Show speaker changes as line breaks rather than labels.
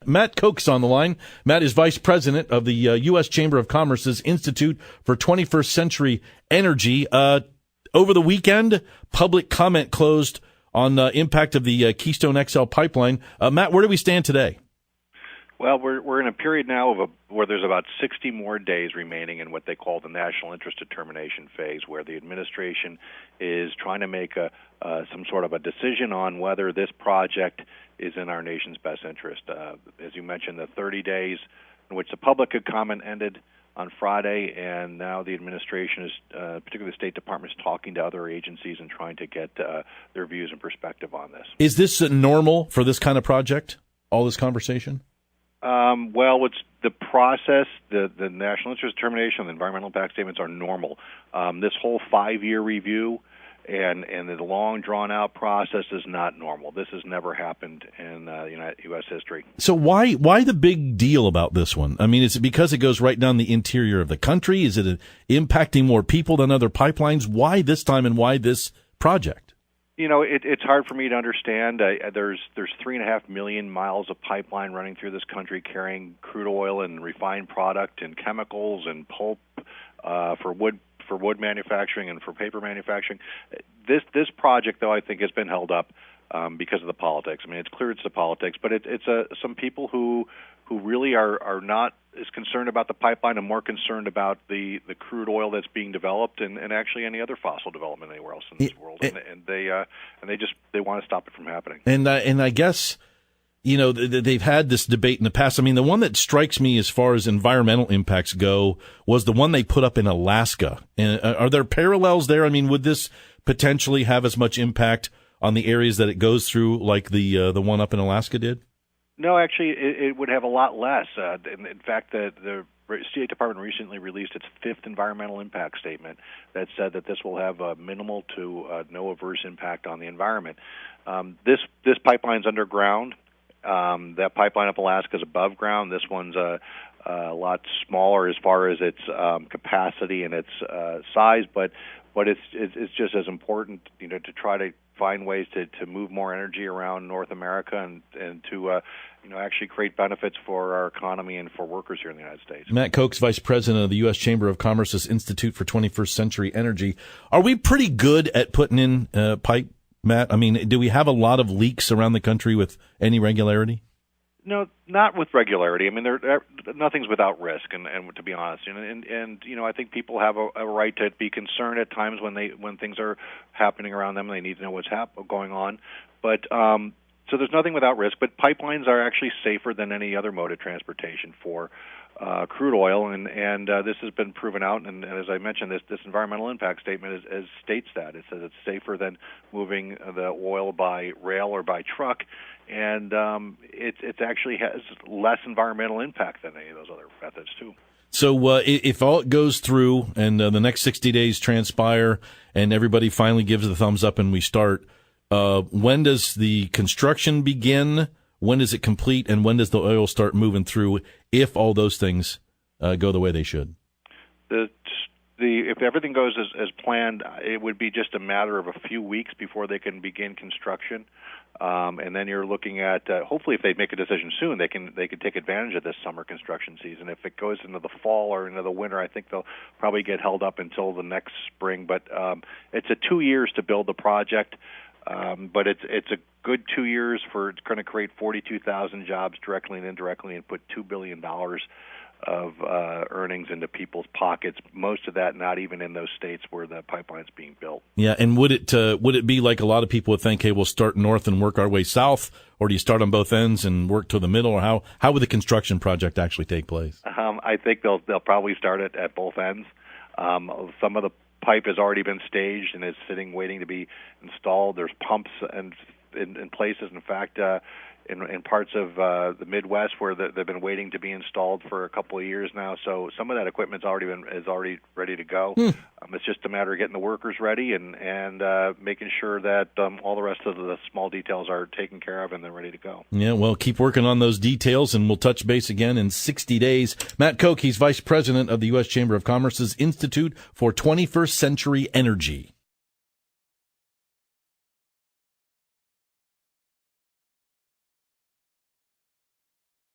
Matt Koch's on the line. Matt is vice president of the U.S. Chamber of Commerce's Institute for 21st Century Energy. Over the weekend, public comment closed on the impact of the Keystone XL pipeline. Matt, where do we stand today?
Well, we're in a period now where there's about 60 more days remaining in what they call the national interest determination phase, where the administration is trying to make some sort of a decision on whether this project is in our nation's best interest. As you mentioned, the 30 days in which the public could comment ended on Friday, and now the administration is, particularly the State Department, is talking to other agencies and trying to get their views and perspective on this.
Is this normal for this kind of project, all this conversation?
Well, it's the process, the national interest determination, the environmental impact statements are normal. This whole 5-year review and the long, drawn-out process is not normal. This has never happened in U.S. history.
So why the big deal about this one? I mean, is it because it goes right down the interior of the country? Is it impacting more people than other pipelines? Why this time and why this project?
You know, it's hard for me to understand. There's 3.5 million miles of pipeline running through this country carrying crude oil and refined product and chemicals and pulp for wood manufacturing and for paper manufacturing. This project, though, I think has been held up because of the politics. I mean, it's clear it's the politics, but it's some people who really are not as concerned about the pipeline and more concerned about the crude oil that's being developed and actually any other fossil development anywhere else in this world. And they want to stop it from happening. And
I guess, you know, they've had this debate in the past. I mean, the one that strikes me as far as environmental impacts go was the one they put up in Alaska. And are there parallels there? I mean, would this potentially have as much impact on the areas that it goes through like the one up in Alaska did?
No, actually, it would have a lot less. In fact, the State Department recently released its 5th environmental impact statement that said that this will have a minimal to no adverse impact on the environment. This pipeline's underground. That pipeline up Alaska is above ground. This one's a lot smaller as far as its capacity and its size, but it's just as important, you know, to try to find ways to move more energy around North America and to actually create benefits for our economy and for workers here in the United States.
Matt Koch, Vice President of the U.S. Chamber of Commerce's Institute for 21st Century Energy. Are we pretty good at putting in pipe, Matt? I mean, do we have a lot of leaks around the country with any regularity?
No, not with regularity. I mean, nothing's without risk, and to be honest, and you know, I think people have a right to be concerned at times when things are happening around them and they need to know what's going on. But so there's nothing without risk. But pipelines are actually safer than any other mode of transportation for crude oil, and this has been proven out. And as I mentioned, this environmental impact statement states that it says it's safer than moving the oil by rail or by truck. And it actually has less environmental impact than any of those other methods, too.
So if all it goes through and the next 60 days transpire and everybody finally gives the thumbs up and we start, when does the construction begin? When does it complete? And when does the oil start moving through if all those things go the way they should?
If everything goes as planned, it would be just a matter of a few weeks before they can begin construction. And then you're looking at hopefully, if they make a decision soon, they can take advantage of this summer construction season. If it goes into the fall or into the winter, I think they'll probably get held up until the next spring. But it's 2 years to build the project, but it's a good 2 years for it's going to create 42,000 jobs directly and indirectly, and put $2 billion of earnings into people's pockets. Most of that not even in those states where the pipeline's being built.
Yeah, and would it be like a lot of people would think, hey, we'll start north and work our way south, or do you start on both ends and work to the middle, or how would the construction project actually take place?
I think they'll probably start it at both ends. Some of the pipe has already been staged and is sitting waiting to be installed. There's pumps in places. In fact, in parts of the Midwest where they've been waiting to be installed for a couple of years now. So some of that equipment's is already ready to go. It's just a matter of getting the workers ready and making sure that all the rest of the small details are taken care of and they're ready to go.
Yeah, well, keep working on those details, and we'll touch base again in 60 days. Matt Koch, he's Vice President of the U.S. Chamber of Commerce's Institute for 21st Century Energy.